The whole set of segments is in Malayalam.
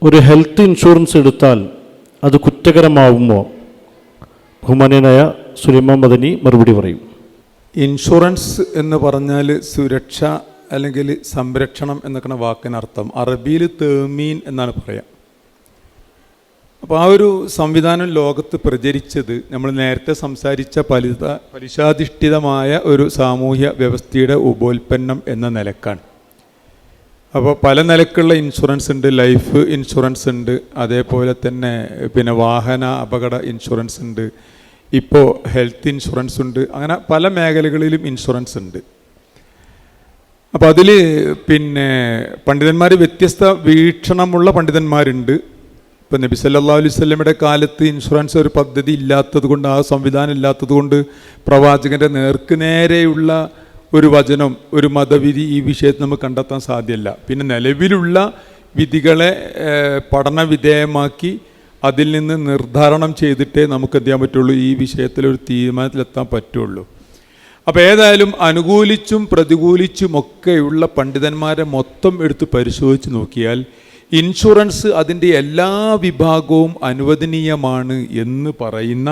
ഒരു ഹെൽത്ത് ഇൻഷുറൻസ് എടുത്താൽ അത് കുറ്റകരമാവുമോ? ബഹുമാന്യനായ സുലൈമാൻ മദനി മറുപടി പറയും. ഇൻഷുറൻസ് എന്ന് പറഞ്ഞാൽ സുരക്ഷ അല്ലെങ്കിൽ സംരക്ഷണം എന്നൊക്കെയാണ് വാക്കിനർത്ഥം. അറബിയിൽ തേമീൻ എന്നാണ് പറയുക. അപ്പോൾ ആ ഒരു സംവിധാനം ലോകത്ത് പ്രചരിച്ചത് നമ്മൾ നേരത്തെ സംസാരിച്ച പലിശാധിഷ്ഠിതമായ ഒരു സാമൂഹ്യ വ്യവസ്ഥയുടെ ഉപോൽപ്പന്നം എന്ന നിലക്കാണ്. അപ്പോൾ പല നിലക്കുള്ള ഇൻഷുറൻസ് ഉണ്ട്. ലൈഫ് ഇൻഷുറൻസ് ഉണ്ട്, അതേപോലെ തന്നെ പിന്നെ വാഹന അപകട ഇൻഷുറൻസ് ഉണ്ട്, ഇപ്പോൾ ഹെൽത്ത് ഇൻഷുറൻസ് ഉണ്ട്. അങ്ങനെ പല മേഖലകളിലും ഇൻഷുറൻസ് ഉണ്ട്. അപ്പോൾ അതിൽ പിന്നെ പണ്ഡിതന്മാർ വ്യത്യസ്ത വീക്ഷണമുള്ള പണ്ഡിതന്മാരുണ്ട്. ഇപ്പം നബി സല്ലല്ലാഹു അലൈഹി വസല്ലമയുടെ കാലത്ത് ഇൻഷുറൻസ് ഒരു പദ്ധതി ഇല്ലാത്തത് കൊണ്ട്, ആ സംവിധാനം ഇല്ലാത്തത് കൊണ്ട് പ്രവാചകൻ്റെ നേർക്ക് നേരെയുള്ള ഒരു വചനം, ഒരു മതവിധി ഈ വിഷയത്തിൽ നമുക്ക് കണ്ടെത്താൻ സാധ്യമല്ല. പിന്നെ നിലവിലുള്ള വിധികളെ പഠന വിധേയമാക്കി അതിൽ നിന്ന് നിർദ്ധാരണം ചെയ്തിട്ടേ നമുക്ക് എന്ത് ചെയ്യാൻ പറ്റുള്ളൂ, ഈ വിഷയത്തിലൊരു തീരുമാനത്തിലെത്താൻ പറ്റുള്ളൂ. അപ്പോൾ ഏതായാലും അനുകൂലിച്ചും പ്രതികൂലിച്ചുമൊക്കെയുള്ള പണ്ഡിതന്മാരെ മൊത്തം എടുത്ത് പരിശോധിച്ച് നോക്കിയാൽ ഇൻഷുറൻസ് അതിൻ്റെ എല്ലാ വിഭാഗവും അനുവദനീയമാണ് എന്ന് പറയുന്ന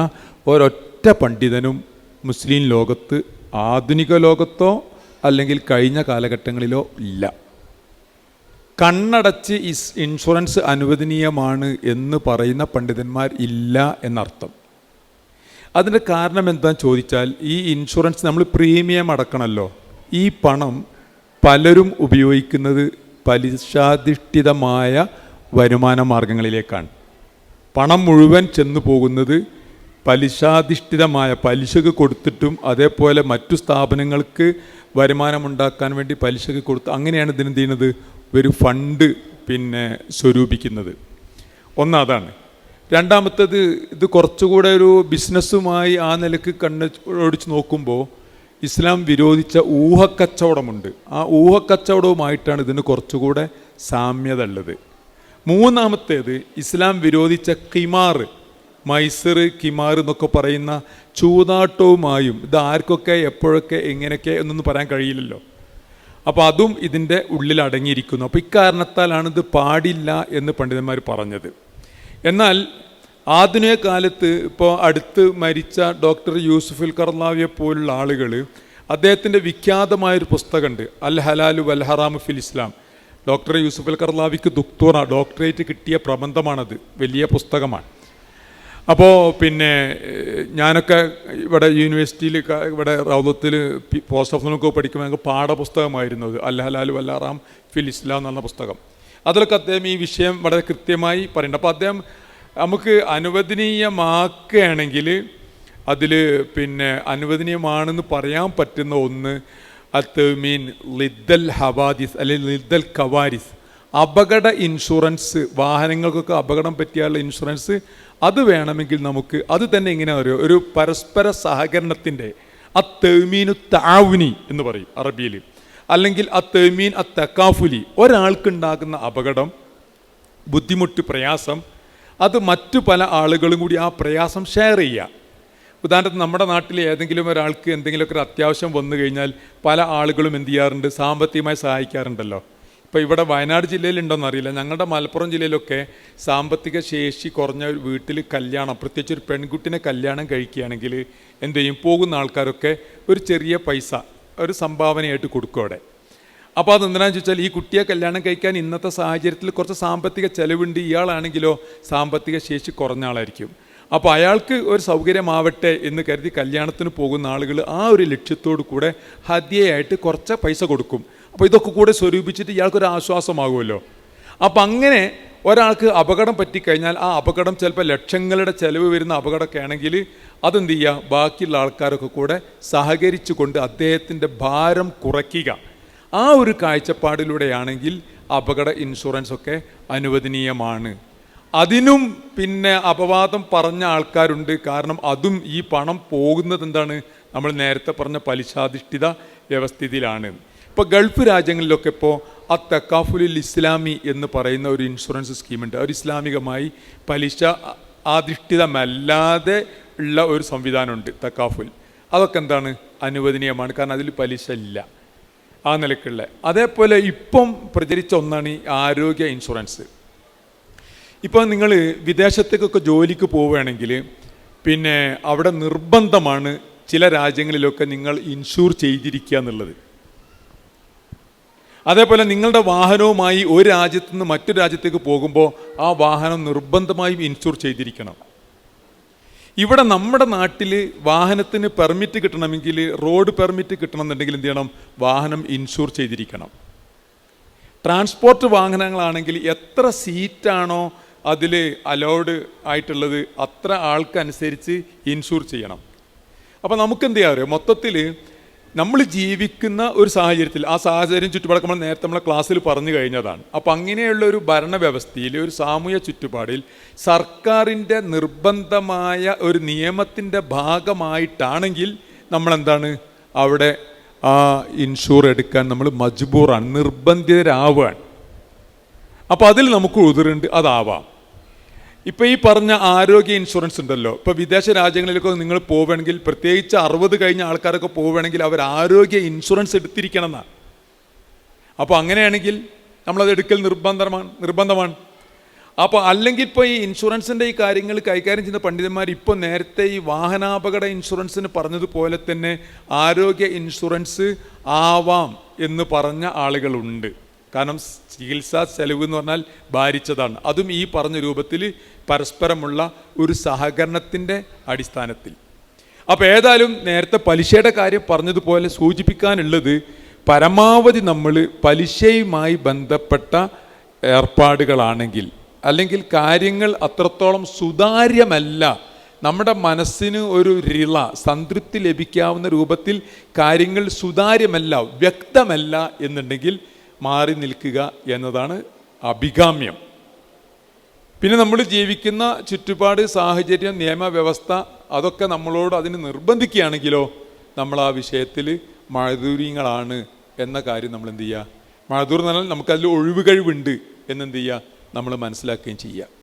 ഒരൊറ്റ പണ്ഡിതനും മുസ്ലിം ലോകത്ത്, ആധുനിക ലോകത്തോ അല്ലെങ്കിൽ കഴിഞ്ഞ കാലഘട്ടങ്ങളിലോ ഇല്ല. കണ്ണടച്ച് ഇൻഷുറൻസ് അനുവദനീയമാണ് എന്ന് പറയുന്ന പണ്ഡിതന്മാർ ഇല്ല എന്നർത്ഥം. അതിൻ്റെ കാരണം എന്താണെന്ന് ചോദിച്ചാൽ, ഈ ഇൻഷുറൻസ് നമ്മൾ പ്രീമിയം അടക്കണമല്ലോ. ഈ പണം പലരും ഉപയോഗിക്കുന്നത് പലിശാധിഷ്ഠിതമായ വരുമാന മാർഗങ്ങളിലേക്കാണ്. പണം മുഴുവൻ ചെന്നു പോകുന്നത് പലിശാധിഷ്ഠിതമായ, പലിശക്ക് കൊടുത്തിട്ടും അതേപോലെ മറ്റു സ്ഥാപനങ്ങൾക്ക് വരുമാനമുണ്ടാക്കാൻ വേണ്ടി പലിശക്ക് കൊടുത്ത്, അങ്ങനെയാണ് ഇതിനെന്ത് ചെയ്യുന്നത്, ഒരു ഫണ്ട് പിന്നെ സ്വരൂപിക്കുന്നത്. ഒന്നതാണ്. രണ്ടാമത്തേത്, ഇത് കുറച്ചുകൂടെ ഒരു ബിസിനസ്സുമായി ആ നിലക്ക് കണ്ണോടിച്ച് നോക്കുമ്പോൾ ഇസ്ലാം വിരോധിച്ച ഊഹക്കച്ചവടമുണ്ട്. ആ ഊഹക്കച്ചവടവുമായിട്ടാണ് ഇതിന് കുറച്ചുകൂടെ സാമ്യത ഉള്ളത്. മൂന്നാമത്തേത്, ഇസ്ലാം വിരോധിച്ച കിമാർ, മൈസർ, കിമാർ എന്നൊക്കെ പറയുന്ന ചൂതാട്ടവുമായും, ഇത് ആർക്കൊക്കെ എപ്പോഴൊക്കെ എങ്ങനെയൊക്കെ എന്നൊന്നും പറയാൻ കഴിയില്ലല്ലോ. അപ്പോൾ അതും ഇതിൻ്റെ ഉള്ളിൽ അടങ്ങിയിരിക്കുന്നു. അപ്പോൾ ഇക്കാരണത്താലാണ് ഇത് പാടില്ല എന്ന് പണ്ഡിതന്മാർ പറഞ്ഞത്. എന്നാൽ ആധുനിക കാലത്ത് ഇപ്പോൾ അടുത്ത് മരിച്ച ഡോക്ടർ യൂസുഫുൽ ഖർളാവിയെ പോലുള്ള ആളുകൾ, അദ്ദേഹത്തിൻ്റെ വിഖ്യാതമായൊരു പുസ്തകമുണ്ട്, അൽ ഹലാലു വൽ ഹറാമു ഫിൽ ഇസ്ലാം. ഡോക്ടർ യൂസുഫുൽ ഖർളാവിക്ക് ഡോക്ടറേറ്റ് കിട്ടിയ പ്രബന്ധമാണത്, വലിയ പുസ്തകമാണ്. അപ്പോൾ പിന്നെ ഞാനൊക്കെ ഇവിടെ യൂണിവേഴ്സിറ്റിയിൽ, ഇവിടെ റൗദത്തിൽ പോസ്റ്റ് ഓഫീസിലൊക്കെ പഠിക്കുമ്പോൾ ഞങ്ങൾക്ക് പാഠപുസ്തകമായിരുന്നു അത്, അൽ ഹലാലു വൽ ഹറാം ഫിൽ ഇസ്ലാം എന്ന് പറഞ്ഞ പുസ്തകം. അതിലൊക്കെ അദ്ദേഹം ഈ വിഷയം വളരെ കൃത്യമായി പറയുന്നുണ്ട്. അപ്പോൾ അദ്ദേഹം നമുക്ക് അനുവദനീയമാക്കുകയാണെങ്കിൽ അതിൽ പിന്നെ അനുവദനീയമാണെന്ന് പറയാൻ പറ്റുന്ന ഒന്ന് അത്തമീൻ ലിദ്ദൽ ഹവാദിസ് അല്ലെങ്കിൽ ലിദ്ദൽ കവാരിസ്, അപകട ഇൻഷുറൻസ്. വാഹനങ്ങൾക്കൊക്കെ അപകടം പറ്റിയുള്ള ഇൻഷുറൻസ് അത് വേണമെങ്കിൽ നമുക്ക് അത് തന്നെ എങ്ങനെയാ പറയുക, ഒരു പരസ്പര സഹകരണത്തിൻ്റെ അത്തമീനു താവുനി എന്ന് പറയും അറബിയിൽ, അല്ലെങ്കിൽ അത്തമീൻ അത്തക്കാഫുലി. ഒരാൾക്കുണ്ടാകുന്ന അപകടം, ബുദ്ധിമുട്ട്, പ്രയാസം, അത് മറ്റു പല ആളുകളും കൂടി ആ പ്രയാസം ഷെയർ ചെയ്യുക. ഉദാഹരണത്തിന് നമ്മുടെ നാട്ടിൽ ഏതെങ്കിലും ഒരാൾക്ക് എന്തെങ്കിലുമൊക്കെ ഒരു അത്യാവശ്യം വന്നു കഴിഞ്ഞാൽ പല ആളുകളും എന്ത് ചെയ്യാറുണ്ട്, സാമ്പത്തികമായി സഹായിക്കാറുണ്ടല്ലോ. ഇപ്പോൾ ഇവിടെ വയനാട് ജില്ലയിലുണ്ടോയെന്ന് അറിയില്ല, ഞങ്ങളുടെ മലപ്പുറം ജില്ലയിലൊക്കെ സാമ്പത്തിക ശേഷി കുറഞ്ഞ ഒരു വീട്ടിൽ കല്യാണം, പ്രത്യേകിച്ച് ഒരു പെൺകുട്ടിനെ കല്യാണം കഴിക്കുകയാണെങ്കിൽ എന്ത് ചെയ്യും, പോകുന്ന ആൾക്കാരൊക്കെ ഒരു ചെറിയ പൈസ ഒരു സംഭാവനയായിട്ട് കൊടുക്കും അവിടെ. അപ്പോൾ അതെന്തിനാണെന്ന് ചോദിച്ചാൽ, ഈ കുട്ടിയെ കല്യാണം കഴിക്കാൻ ഇന്നത്തെ സാഹചര്യത്തിൽ കുറച്ച് സാമ്പത്തിക ചെലവുണ്ട്, ഇയാളാണെങ്കിലോ സാമ്പത്തിക ശേഷി കുറഞ്ഞ ആളായിരിക്കും. അപ്പോൾ അയാൾക്ക് ഒരു സൗകര്യമാവട്ടെ എന്ന് കരുതി കല്യാണത്തിന് പോകുന്ന ആളുകൾ ആ ഒരു ലക്ഷ്യത്തോടു കൂടെ ഹദിയയായിട്ട് കുറച്ച് പൈസ കൊടുക്കും. അപ്പോൾ ഇതൊക്കെ കൂടെ സ്വരൂപിച്ചിട്ട് ഇയാൾക്കൊരു ആശ്വാസമാകുമല്ലോ. അപ്പം അങ്ങനെ ഒരാൾക്ക് അപകടം പറ്റിക്കഴിഞ്ഞാൽ ആ അപകടം ചിലപ്പോൾ ലക്ഷങ്ങളുടെ ചിലവ് വരുന്ന അപകടമൊക്കെ ആണെങ്കിൽ അതെന്ത് ചെയ്യുക, ബാക്കിയുള്ള ആൾക്കാരൊക്കെ കൂടെ സഹകരിച്ചു കൊണ്ട് അദ്ദേഹത്തിൻ്റെ ഭാരം കുറയ്ക്കുക. ആ ഒരു കാഴ്ചപ്പാടിലൂടെയാണെങ്കിൽ അപകട ഇൻഷുറൻസൊക്കെ അനുവദനീയമാണ്. അതിനും പിന്നെ അപവാദം പറഞ്ഞ ആൾക്കാരുണ്ട്. കാരണം അതും ഈ പണം പോകുന്നത് എന്താണ്, നമ്മൾ നേരത്തെ പറഞ്ഞ പലിശാധിഷ്ഠിത വ്യവസ്ഥിതിയിലാണ്. ഇപ്പോൾ ഗൾഫ് രാജ്യങ്ങളിലൊക്കെ ഇപ്പോൾ തക്കാഫുലുൽ ഇസ്ലാമി എന്ന് പറയുന്ന ഒരു ഇൻഷുറൻസ് സ്കീമുണ്ട്. ഒരു ഇസ്ലാമികമായി പലിശ അധിഷ്ഠിതമല്ലാതെ ഉള്ള ഒരു സംവിധാനമുണ്ട് തക്കാഫുൽ. അതൊക്കെ എന്താണ്, അനുവദനീയമാണ്. കാരണം അതിൽ പലിശ ഇല്ല, ആ നിലക്കുള്ള. അതേപോലെ ഇപ്പം പ്രചരിച്ച ഒന്നാണ് ഈ ആരോഗ്യ ഇൻഷുറൻസ്. ഇപ്പോൾ നിങ്ങൾ വിദേശത്തേക്കൊക്കെ ജോലിക്ക് പോവുകയാണെങ്കിൽ പിന്നെ അവിടെ നിർബന്ധമാണ് ചില രാജ്യങ്ങളിലൊക്കെ നിങ്ങൾ ഇൻഷൂർ ചെയ്തിരിക്കുക എന്നുള്ളത്. അതേപോലെ നിങ്ങളുടെ വാഹനവുമായി ഒരു രാജ്യത്തു നിന്ന് മറ്റൊരു രാജ്യത്തേക്ക് പോകുമ്പോൾ ആ വാഹനം നിർബന്ധമായും ഇൻഷൂർ ചെയ്തിരിക്കണം. ഇവിടെ നമ്മുടെ നാട്ടിൽ വാഹനത്തിന് പെർമിറ്റ് കിട്ടണമെങ്കിൽ, റോഡ് പെർമിറ്റ് കിട്ടണമെന്നുണ്ടെങ്കിൽ എന്ത് ചെയ്യണം? വാഹനം ഇൻഷൂർ ചെയ്തിരിക്കണം. ട്രാൻസ്പോർട്ട് വാഹനങ്ങളാണെങ്കിൽ എത്ര സീറ്റാണോ അതിൽ അലൗഡ് ആയിട്ടുള്ളത് അത്ര ആൾക്കനുസരിച്ച് ഇൻഷൂർ ചെയ്യണം. അപ്പോൾ നമുക്കെന്ത് ചെയ്യാൻ അറിയാം, മൊത്തത്തിൽ നമ്മൾ ജീവിക്കുന്ന ഒരു സാഹചര്യത്തിൽ ആ സാഹചര്യം ചുറ്റുപാട് നമ്മൾ നേരത്തെ നമ്മളെ ക്ലാസ്സിൽ പറഞ്ഞു കഴിഞ്ഞതാണ്. അപ്പോൾ അങ്ങനെയുള്ള ഒരു ഭരണവ്യവസ്ഥയിൽ, ഒരു സാമൂഹ്യ ചുറ്റുപാടിൽ സർക്കാരിൻ്റെ നിർബന്ധമായ ഒരു നിയമത്തിൻ്റെ ഭാഗമായിട്ടാണെങ്കിൽ നമ്മളെന്താണ് അവിടെ ആ ഇൻഷൂർ എടുക്കാൻ നമ്മൾ മജ്ബൂറാണ്, നിർബന്ധിതരാവുകയാണ്. അപ്പോൾ അതിൽ നമുക്ക് ഉതിറുണ്ട്, അതാവാം. ഇപ്പോൾ ഈ പറഞ്ഞ ആരോഗ്യ ഇൻഷുറൻസ് ഉണ്ടല്ലോ, ഇപ്പോൾ വിദേശ രാജ്യങ്ങളിലൊക്കെ നിങ്ങൾ പോവുകയാണെങ്കിൽ, പ്രത്യേകിച്ച് 60 കഴിഞ്ഞ ആൾക്കാരൊക്കെ പോവുകയാണെങ്കിൽ അവർ ആരോഗ്യ ഇൻഷുറൻസ് എടുത്തിരിക്കണം എന്നാണ്. അപ്പോൾ അങ്ങനെയാണെങ്കിൽ നമ്മളത് എടുക്കൽ നിർബന്ധമാണ്. അപ്പോൾ അല്ലെങ്കിൽ ഇപ്പോൾ ഈ ഇൻഷുറൻസിൻ്റെ ഈ കാര്യങ്ങൾ കൈകാര്യം ചെയ്യുന്ന പണ്ഡിതന്മാർ ഇപ്പോൾ നേരത്തെ ഈ വാഹനാപകട ഇൻഷുറൻസിന് പറഞ്ഞതുപോലെ തന്നെ ആരോഗ്യ ഇൻഷുറൻസ് ആവാം എന്ന് പറഞ്ഞ ആളുകളുണ്ട്. കാരണം ചികിത്സാ ചെലവ് എന്ന് പറഞ്ഞാൽ ഭാരിച്ചതാണ്. അതും ഈ പറഞ്ഞ രൂപത്തിൽ പരസ്പരമുള്ള ഒരു സഹകരണത്തിൻ്റെ അടിസ്ഥാനത്തിൽ. അപ്പോൾ ഏതായാലും നേരത്തെ പലിശയുടെ കാര്യം പറഞ്ഞതുപോലെ സൂചിപ്പിക്കാനുള്ളത്, പരമാവധി നമ്മൾ പലിശയുമായി ബന്ധപ്പെട്ട ഏർപ്പാടുകളാണെങ്കിൽ, അല്ലെങ്കിൽ കാര്യങ്ങൾ അത്രത്തോളം സുതാര്യമല്ല, നമ്മുടെ മനസ്സിന് ഒരു സംതൃപ്തി ലഭിക്കാവുന്ന രൂപത്തിൽ കാര്യങ്ങൾ സുതാര്യമല്ല, വ്യക്തമല്ല എന്നുണ്ടെങ്കിൽ മാറി നിൽക്കുക എന്നതാണ് അഭികാമ്യം. പിന്നെ നമ്മൾ ജീവിക്കുന്ന ചുറ്റുപാട്, സാഹചര്യം, നിയമവ്യവസ്ഥ അതൊക്കെ നമ്മളോട് അതിന് നിർബന്ധിക്കുകയാണെങ്കിലോ നമ്മൾ ആ വിഷയത്തിൽ മഴദൂര്യങ്ങളാണ് എന്ന കാര്യം നമ്മൾ എന്ത് ചെയ്യുക, മഴദൂർ എന്ന് പറഞ്ഞാൽ നമുക്കതിൽ ഒഴിവുകഴിവുണ്ട് എന്നെന്ത് ചെയ്യുക, നമ്മൾ മനസ്സിലാക്കുകയും ചെയ്യുക.